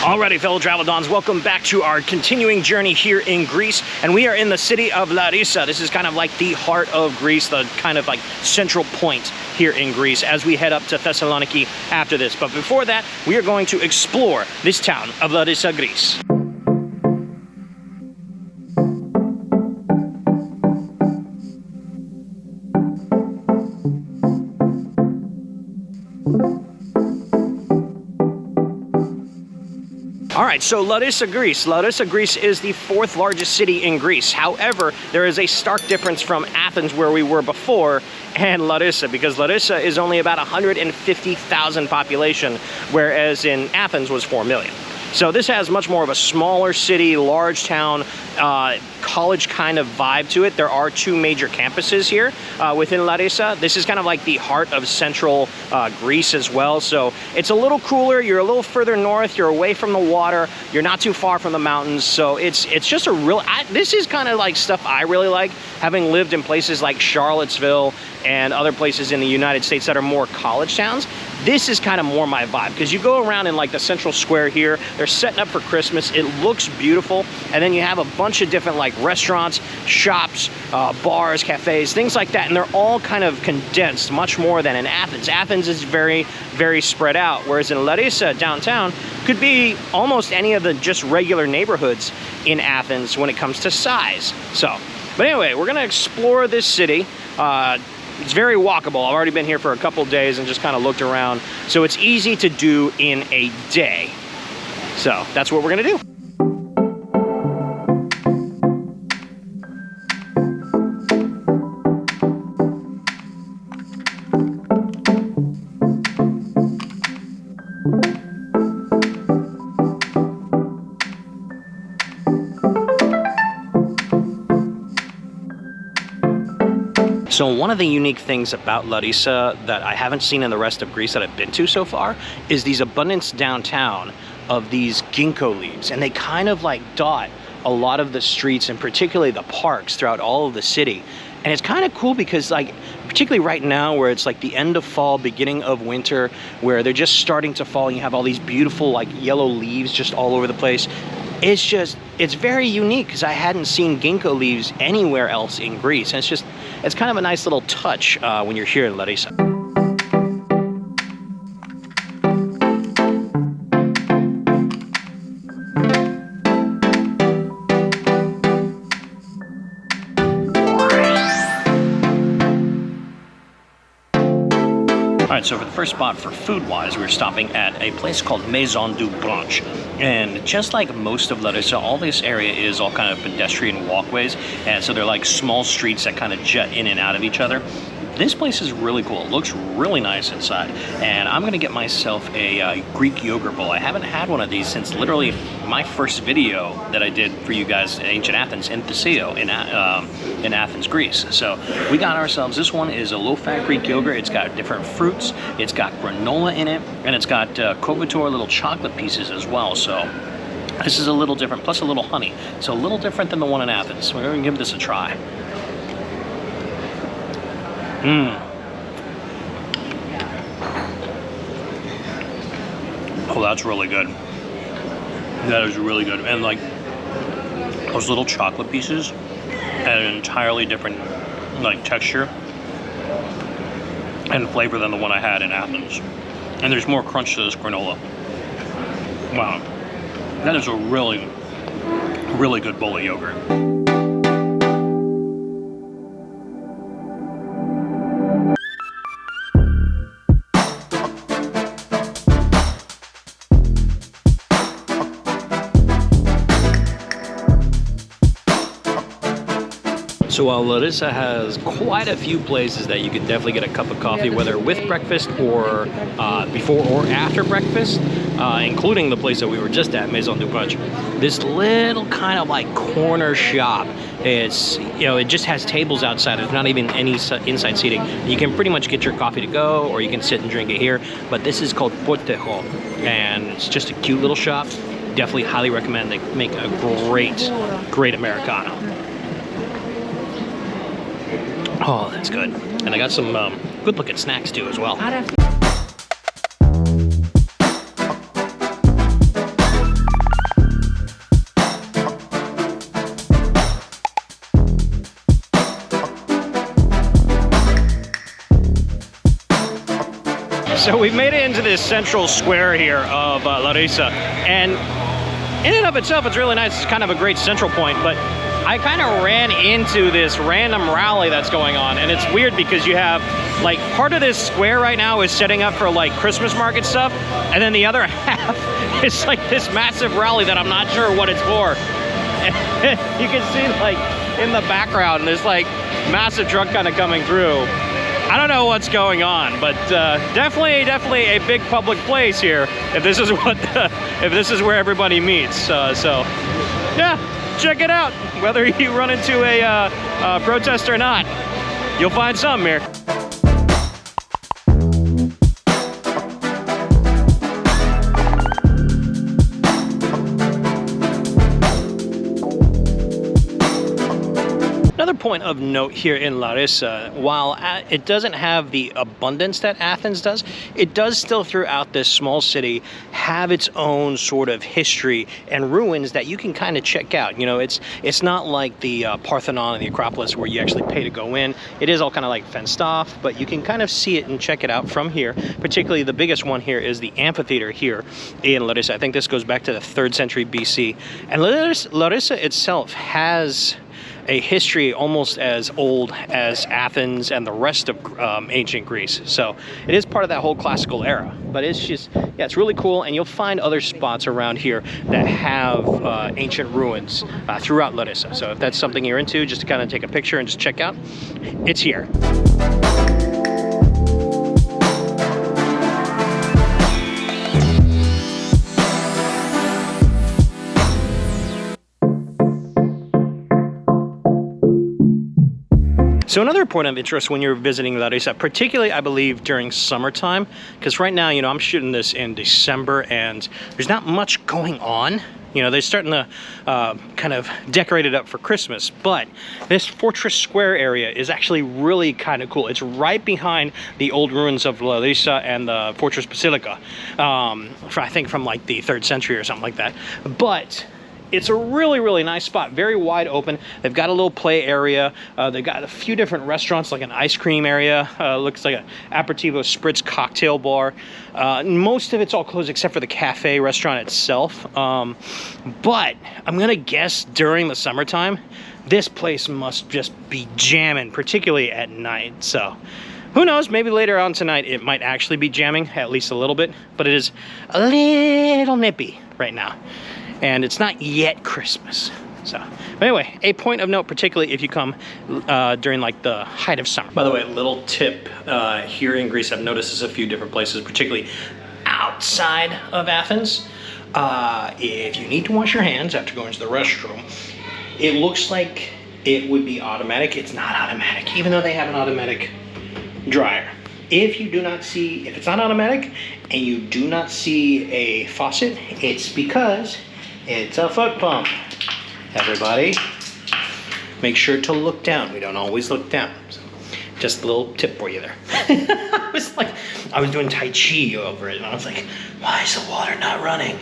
Alrighty, fellow travel dons, welcome back to our continuing journey here in Greece, and we are in the city of Larissa. This is kind of like the heart of Greece, the kind of like central point here in Greece as we head up to Thessaloniki after this. But before that, we are going to explore this town of Larissa, Greece. All right, so Larissa, Greece. Larissa, Greece is the 4th largest city in Greece. However, there is a stark difference from Athens, where we were before, and Larissa, because Larissa is only about 150,000 population, whereas in Athens was 4 million. So this has much more of a smaller city, large town, college kind of vibe to it. There are 2 major campuses here within Larissa. This is kind of like the heart of central Greece as well. So it's a little cooler. You're a little further north. You're away from the water. You're not too far from the mountains. So it's just a real, this is kind of like stuff I really like, having lived in places like Charlottesville and other places in the United States that are more college towns. This is kind of more my vibe, because you go around in like the central square here. They're setting up for Christmas. It looks beautiful. And then you have a bunch of different like restaurants, shops, bars, cafes, things like that. And they're all kind of condensed much more than in Athens. Athens is very, very spread out. Whereas in Larissa, downtown, could be almost any of the just regular neighborhoods in Athens when it comes to size. So, but anyway, we're gonna explore this city. It's very walkable. I've already been here for a couple days and just kind of looked around. So it's easy to do in a day. So that's what we're gonna do. So one of the unique things about Larissa that I haven't seen in the rest of Greece that I've been to so far is these abundance downtown of these ginkgo leaves. And they kind of like dot a lot of the streets and particularly the parks throughout all of the city. And it's kind of cool because like, particularly right now where it's like the end of fall, beginning of winter, where they're just starting to fall and you have all these beautiful like yellow leaves just all over the place. It's very unique because I hadn't seen ginkgo leaves anywhere else in Greece. And it's kind of a nice little touch when you're here in Larissa. All right, so for the first spot for food-wise, we're stopping at a place called Maison du Brunch. And just like most of Larissa, all this area is all kind of pedestrian walkways. And so they're like small streets that kind of jet in and out of each other. This place is really cool. It looks really nice inside. And I'm gonna get myself a Greek yogurt bowl. I haven't had one of these since literally my first video that I did for you guys in Ancient Athens in Kiou in Athens, Greece. So we got ourselves, this one is a low-fat Greek yogurt. It's got different fruits. It's got granola in it. And it's got couverture little chocolate pieces as well. So this is a little different, plus a little honey. So a little different than the one in Athens. We're gonna give this a try. Oh, that's really good. That is really good. And like those little chocolate pieces had an entirely different like texture and flavor than the one I had in Athens. And there's more crunch to this granola. Wow. That is a really, really good bowl of yogurt. So while Larissa has quite a few places that you can definitely get a cup of coffee, whether with breakfast or before or after breakfast, including the place that we were just at, Maison du Brunch, this little kind of like corner shop, it's, you know, it just has tables outside. There's not even any inside seating. You can pretty much get your coffee to go, or you can sit and drink it here. But this is called Portejo, and it's just a cute little shop. Definitely highly recommend. They make a great Americano. Oh, that's good. And I got some good looking snacks too as well. So we've made it into this central square here of Larissa, and in and of itself, it's really nice. It's kind of a great central point, but I kind of ran into this random rally that's going on, and it's weird because you have, like, part of this square right now is setting up for, like, Christmas market stuff, and then the other half is, like, this massive rally that I'm not sure what it's for. And you can see, like, in the background, there's, like, massive truck kind of coming through. I don't know what's going on, but definitely a big public place here. If this is what, if this is where everybody meets, so yeah, check it out. Whether you run into a protest or not, you'll find some here. Another point of note here in Larissa, while it doesn't have the abundance that Athens does, it does still throughout this small city have its own sort of history and ruins that you can kind of check out. You know, it's not like the Parthenon and the Acropolis where you actually pay to go in. It is all kind of like fenced off, but you can kind of see it and check it out from here. Particularly the biggest one here is the amphitheater here in Larissa. I think this goes back to the 3rd century BC. And Larissa itself has a history almost as old as Athens and the rest of ancient Greece. So it is part of that whole classical era, but it's just, yeah, it's really cool. And you'll find other spots around here that have ancient ruins throughout Larissa. So if that's something you're into, just to kind of take a picture and just check out, it's here. So another point of interest when you're visiting Larissa, particularly I believe during summertime, because right now, you know, I'm shooting this in December and there's not much going on. You know, they're starting to kind of decorate it up for Christmas, but this Fortress Square area is actually really kind of cool. It's right behind the old ruins of Larissa and the Fortress Basilica, I think from like the 3rd century or something like that. But it's a really nice spot, very wide open. They've got a little play area. They've got a few different restaurants, like an ice cream area. Looks like an aperitivo spritz cocktail bar. Most of it's all closed except for the cafe restaurant itself. But I'm gonna guess during the summertime, this place must just be jamming, particularly at night. So who knows, maybe later on tonight it might actually be jamming, at least a little bit, but it is a little nippy right now. And it's not yet Christmas. So, but anyway, a point of note, particularly if you come during like the height of summer. By the way, a little tip here in Greece, I've noticed this a few different places, particularly outside of Athens. If you need to wash your hands after going to the restroom, it looks like it would be automatic. It's not automatic, even though they have an automatic dryer. If you do not see, if it's not automatic and you do not see a faucet, it's because it's a foot pump. Everybody, make sure to look down. We don't always look down. So just a little tip for you there. I was doing Tai Chi over it, and I was like, why is the water not running?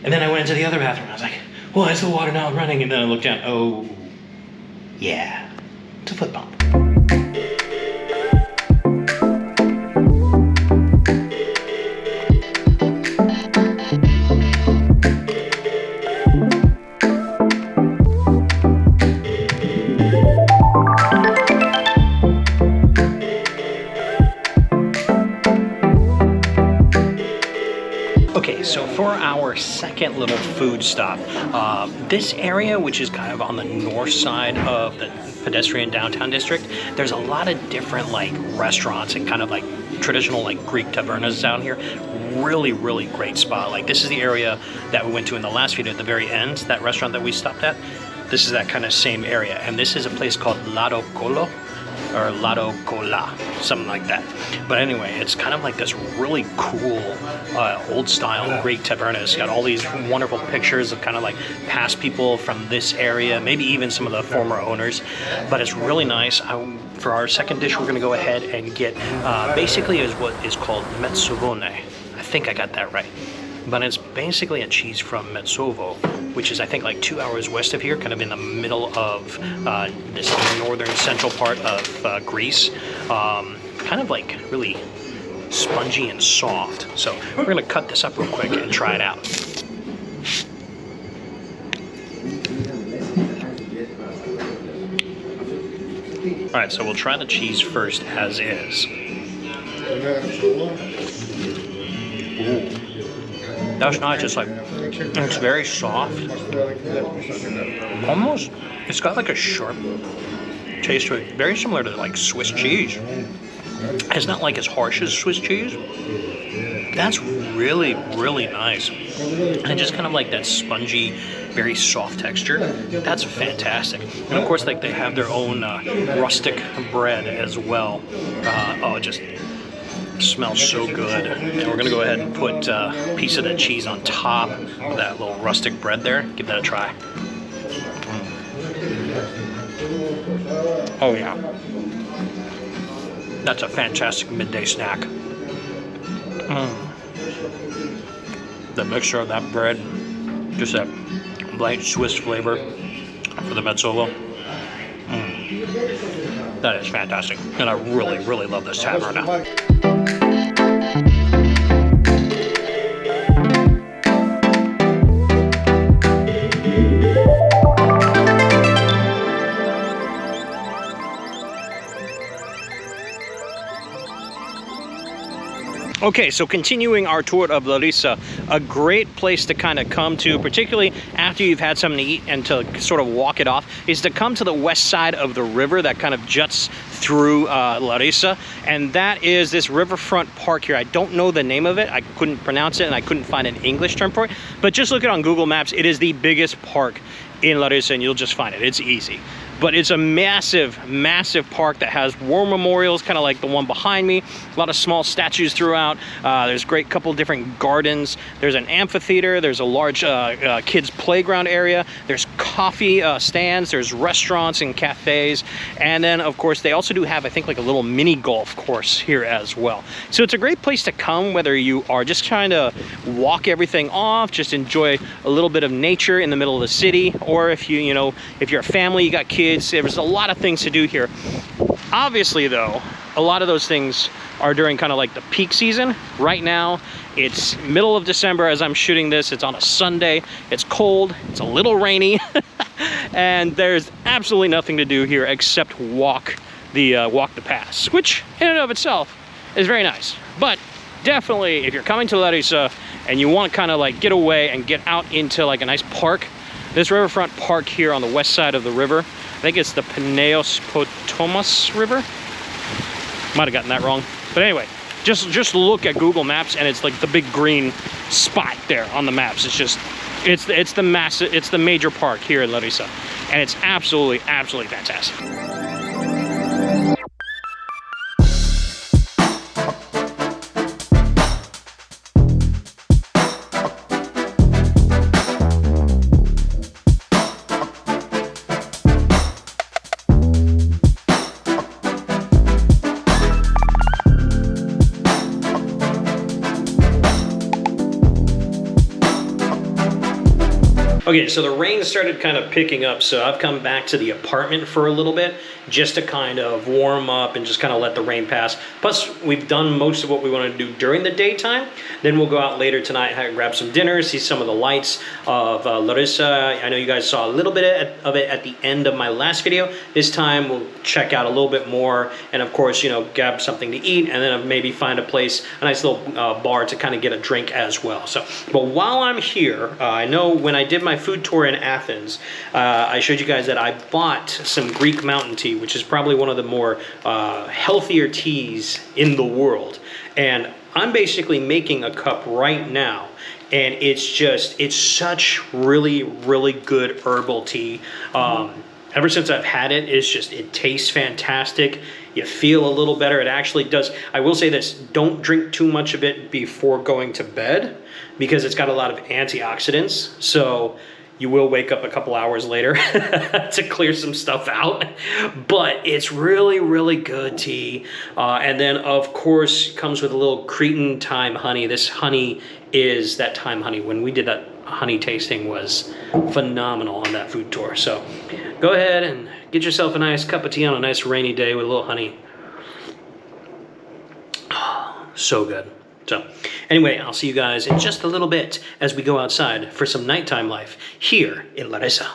And then I went into the other bathroom, and I was like, why is the water not running? And then I looked down, oh, yeah, it's a foot pump. So for our second little food stop, this area, which is kind of on the north side of the pedestrian downtown district, there's a lot of different like restaurants and kind of like traditional like Greek tavernas down here. Really great spot. Like this is the area that we went to in the last video at the very end, that restaurant that we stopped at. This is that kind of same area. And this is a place called Lado Colo, or Lado Cola, something like that. But anyway, it's kind of like this really cool old style Greek taverna. It's got all these wonderful pictures of kind of like past people from this area, maybe even some of the former owners. But it's really nice. For our second dish, we're gonna go ahead and get basically is what is called mezzovone. I think I got that right. But it's basically a cheese from Metsovo, which is I think like 2 hours west of here, kind of in the middle of this northern central part of Greece. Kind of like really spongy and soft. So we're gonna cut this up real quick and try it out. All right, so we'll try the cheese first as is. Ooh. That's not just like, it's very soft. Almost, it's got like a sharp taste to it, very similar to like Swiss cheese. It's not like as harsh as Swiss cheese. That's really, really nice. And just kind of like that spongy, very soft texture. That's fantastic. And of course, like they have their own rustic bread as well. Oh, it just smells so good. And we're gonna go ahead and put a piece of that cheese on top of that little rustic bread there. Give that a try. Oh yeah. That's a fantastic midday snack. The mixture of that bread, just that light Swiss flavor for the Mezzolo. That is fantastic. And I really, really love this tavern now. Okay, so continuing our tour of Larissa, a great place to kind of come to, particularly after you've had something to eat and to sort of walk it off, is to come to the west side of the river that kind of juts through Larissa, and that is this riverfront park here. I don't know the name of it, I couldn't pronounce it, and I couldn't find an English term for it, but just look it on Google Maps. It is the biggest park in Larissa, and you'll just find it. It's easy. But it's a massive, massive park that has war memorials, kind of like the one behind me. A lot of small statues throughout. There's a great couple different gardens. There's an amphitheater. There's a large kids playground area. There's coffee stands. There's restaurants and cafes. And then, of course, they also do have, I think, like a little mini golf course here as well. So it's a great place to come, whether you are just trying to walk everything off, just enjoy a little bit of nature in the middle of the city, or if you know, if you're a family, you got kids, there's a lot of things to do here. Obviously though, a lot of those things are during kind of like the peak season. Right now, it's middle of December as I'm shooting this. It's on a Sunday. It's cold. It's a little rainy. And there's absolutely nothing to do here except walk the pass, which in and of itself is very nice. But definitely, if you're coming to Larissa and you want to kind of like get away and get out into like a nice park, this riverfront park here on the west side of the river, I think it's the Peneos Potomas River. Might have gotten that wrong. But anyway, just look at Google Maps and it's like the big green spot there on the maps. It's just, it's the major park here in Larissa. And it's absolutely, absolutely fantastic. Okay, so the rain started kind of picking up, so I've come back to the apartment for a little bit just to kind of warm up and just kind of let the rain pass. Plus, we've done most of what we want to do during the daytime. Then we'll go out later tonight and grab some dinner, see some of the lights of Larissa. I know you guys saw a little bit of it at the end of my last video. This time, we'll check out a little bit more and, of course, you know, grab something to eat and then maybe find a place, a nice little bar to kind of get a drink as well. So, but while I'm here, I know when I did my food tour in Athens, I showed you guys that I bought some Greek mountain tea, which is probably one of the more healthier teas in the world. And I'm basically making a cup right now, and it's such really, really good herbal tea. Ever since I've had it, it tastes fantastic. You feel a little better. It actually does. I will say this, don't drink too much of it before going to bed because it's got a lot of antioxidants. So you will wake up a couple hours later to clear some stuff out. But it's really, really good tea. And then, of course, comes with a little Cretan thyme honey. This honey is that thyme honey. When we did that honey tasting was phenomenal on that food tour. So go ahead and get yourself a nice cup of tea on a nice rainy day with a little honey. so good. So anyway, I'll see you guys in just a little bit as we go outside for some nighttime life here in Larissa.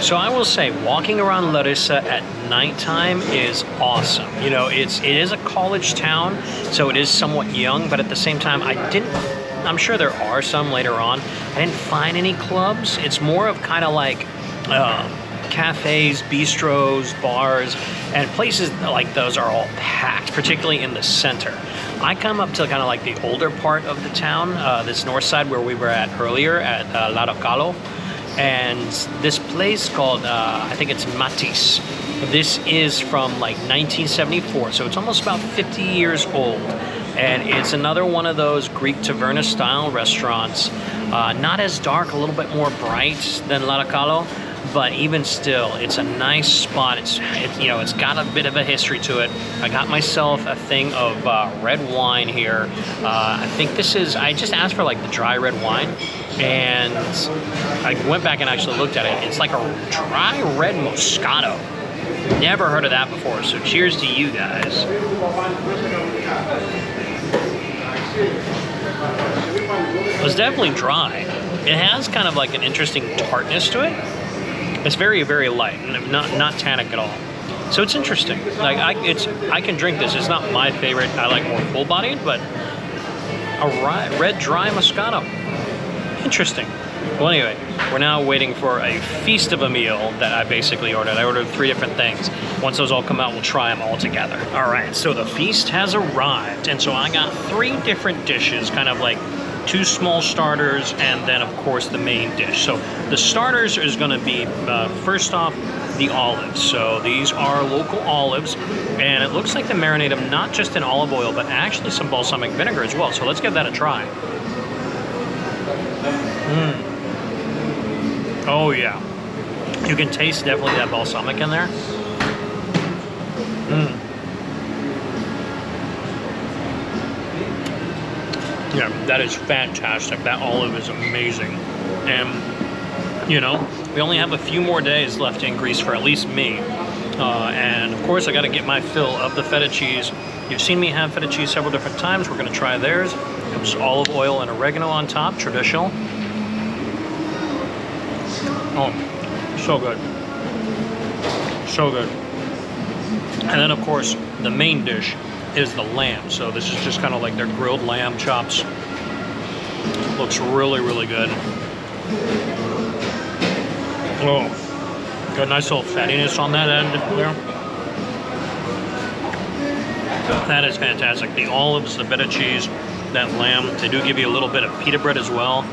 So I will say, walking around Larissa at nighttime is awesome. You know, it is a college town, so it is somewhat young, but at the same time, I'm sure there are some later on. I didn't find any clubs. It's more of kind of like cafes, bistros, bars, and places like those are all packed, particularly in the center. I come up to kind of like the older part of the town, this north side where we were at earlier at Larissa. And this place called, I think it's Matisse. This is from like 1974, so it's almost about 50 years old. And it's another one of those Greek taverna style restaurants. Not as dark, a little bit more bright than Larissa, but even still, it's a nice spot. It's got a bit of a history to it. I got myself a thing of red wine here. I think this is, I just asked for like the dry red wine, and I went back and actually looked at it. It's like a dry red Moscato. Never heard of that before, so cheers to you guys. It's definitely dry. It has kind of like an interesting tartness to it. It's very, very light, not tannic at all. So it's interesting. Like I can drink this. It's not my favorite. I like more full-bodied, but a red dry Moscato. Interesting. Well, anyway, we're now waiting for a feast of a meal that I basically ordered. I ordered 3 different things. Once those all come out, we'll try them all together. All right, so the feast has arrived, and so I got 3 different dishes, kind of like 2 small starters, and then of course the main dish. So the starters is going to be first off the olives. So these are local olives, and it looks like they marinate them not just in olive oil, but actually some balsamic vinegar as well. So let's give that a try. Oh yeah, you can taste definitely that balsamic in there. Yeah, that is fantastic. That olive is amazing. And, you know, we only have a few more days left in Greece for at least me. And, of course, I got to get my fill of the feta cheese. You've seen me have feta cheese several different times. We're going to try theirs. It's olive oil and oregano on top, traditional. Oh, so good. So good. And then, of course, the main dish is the lamb. So this is just kind of like their grilled lamb chops. Looks really, really good. Oh, got a nice little fattiness on that end there. That is fantastic. The olives, the feta cheese, that lamb. They do give you a little bit of pita bread as well.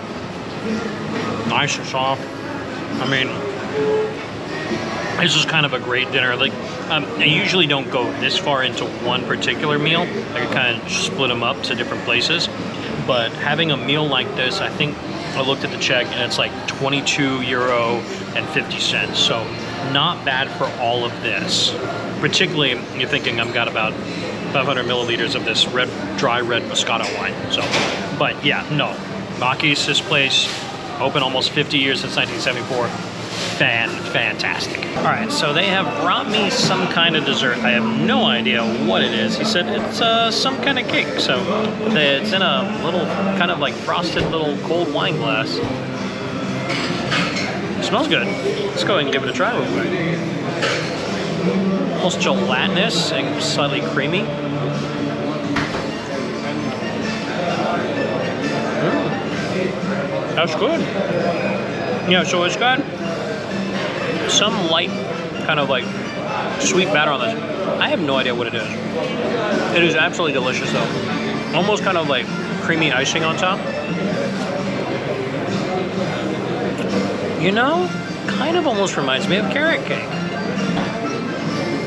Nice and soft. I mean, this is kind of a great dinner. Like, I usually don't go this far into one particular meal. I can kind of split them up to different places. But having a meal like this, I think I looked at the check and it's like €22.50. So not bad for all of this. Particularly, you're thinking I've got about 500 milliliters of this dry red Moscato wine. So, but yeah, no. Maki's, this place, open almost 50 years since 1974. Fantastic. All right, so they have brought me some kind of dessert. I have no idea what it is. He said it's some kind of cake. So it's in a little kind of like frosted little cold wine glass. It smells good. Let's go ahead and give it a try real quick. Almost gelatinous and slightly creamy. That's good. Yeah, so it's got some light kind of like sweet batter on this. I have no idea what it is. It is absolutely delicious though. Almost kind of like creamy icing on top. You know, kind of almost reminds me of carrot cake.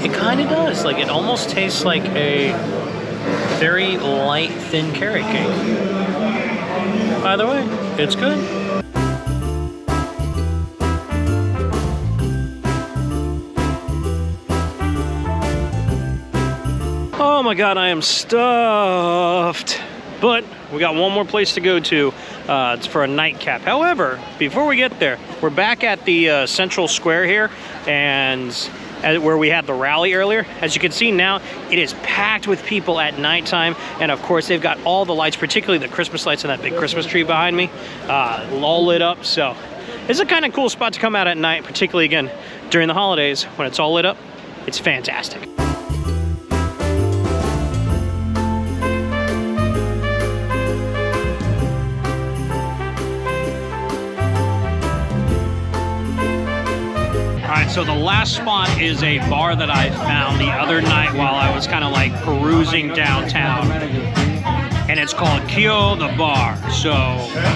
It kind of does. Like, it almost tastes like a very light, thin carrot cake. By the way, it's good. Oh my God, I am stuffed. But we got one more place to go to. It's for a nightcap. However, before we get there, we're back at the Central Square here, and where we had the rally earlier. As you can see now, it is packed with people at nighttime, and of course they've got all the lights, particularly the Christmas lights and that big Christmas tree behind me, all lit up. So it's a kind of cool spot to come out at night, particularly again during the holidays when it's all lit up. It's fantastic. So the last spot is a bar that I found the other night while I was kind of like perusing downtown. And it's called Kiou the bar. So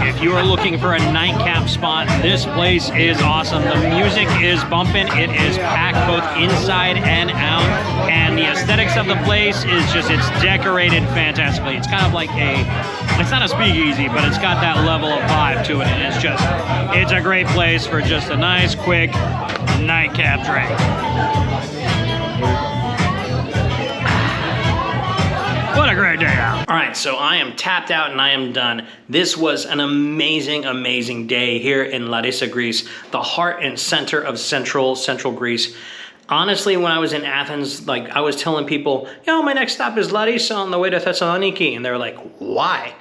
if you are looking for a nightcap spot, this place is awesome. The music is bumping. It is packed both inside and out. And the aesthetics of the place is just, it's decorated fantastically. It's kind of like it's not a speakeasy, but it's got that level of vibe to it. And it's a great place for just a nice, quick nightcap drink. What a great day out. All right, so I am tapped out and I am done. This was an amazing, amazing day here in Larissa, Greece, the heart and center of central Greece. Honestly, when I was in Athens, like I was telling people, yo, my next stop is Larissa on the way to Thessaloniki. And they were like, why?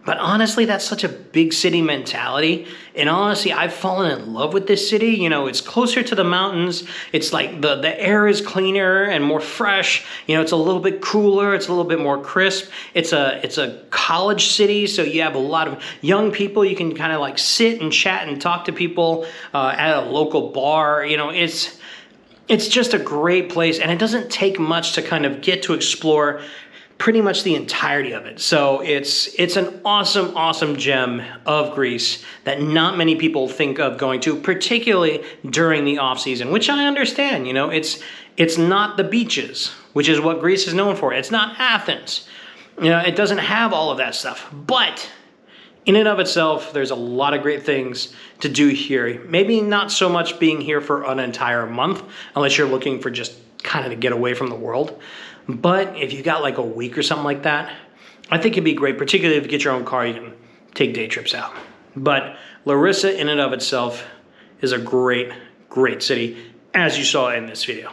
But honestly, that's such a big city mentality. And honestly, I've fallen in love with this city. You know, it's closer to the mountains. It's like the air is cleaner and more fresh. You know, it's a little bit cooler. It's a little bit more crisp. It's a college city. So you have a lot of young people. You can kind of like sit and chat and talk to people at a local bar. You know, it's just a great place. And it doesn't take much to kind of get to explore pretty much the entirety of it. So it's an awesome, awesome gem of Greece that not many people think of going to, particularly during the off season, which I understand. You know, it's not the beaches, which is what Greece is known for. It's not Athens. You know, it doesn't have all of that stuff. But in and of itself, there's a lot of great things to do here. Maybe not so much being here for an entire month, unless you're looking for just kind of to get away from the world. But if you got like a week or something like that, I think it'd be great, particularly if you get your own car, you can take day trips out. But Larissa in and of itself is a great, great city, as you saw in this video.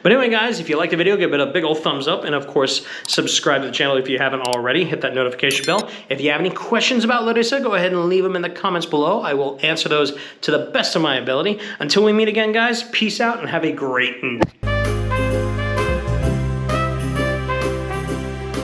But anyway, guys, if you liked the video, give it a big old thumbs up. And of course, subscribe to the channel if you haven't already. Hit that notification bell. If you have any questions about Larissa, go ahead and leave them in the comments below. I will answer those to the best of my ability. Until we meet again, guys, peace out and have a great night.